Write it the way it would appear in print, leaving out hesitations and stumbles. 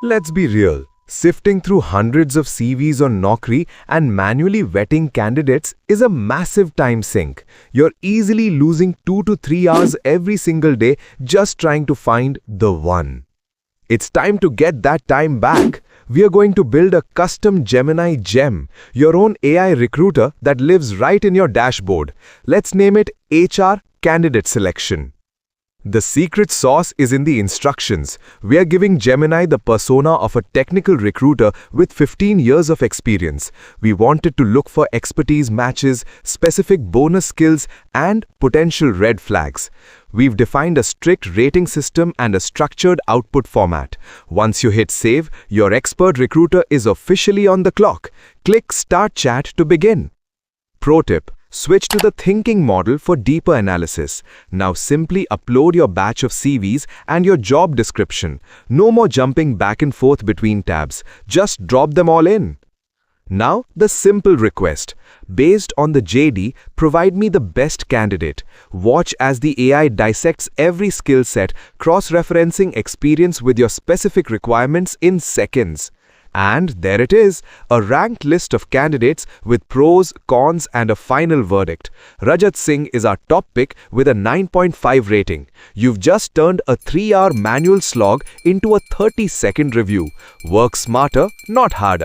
Let's be real. Sifting through hundreds of CVs on Naukri and manually vetting candidates is a massive time sink. You're easily losing 2 to 3 hours every single day just trying to find the one. It's time to get that time back. We are going to build a custom Gemini Gem, your own AI recruiter that lives right in your dashboard. Let's name it HR Candidate Selection. The secret sauce is in the instructions. We are giving Gemini the persona of a technical recruiter with 15 years of experience. We want it to look for expertise matches, specific bonus skills, and potential red flags. We've defined a strict rating system and a structured output format. Once you hit save, your expert recruiter is officially on the clock. Click Start Chat to begin. Pro tip: switch to the thinking model for deeper analysis. Now simply upload your batch of CVs and your job description. No more jumping back and forth between tabs. Just drop them all in. Now, the simple request. Based on the JD, provide me the best candidate. Watch as the AI dissects every skill set, cross-referencing experience with your specific requirements in seconds. And there it is, a ranked list of candidates with pros, cons, and a final verdict. Rajat Singh is our top pick with a 9.5 rating. You've just turned a 3-hour manual slog into a 30-second review. Work smarter, not harder.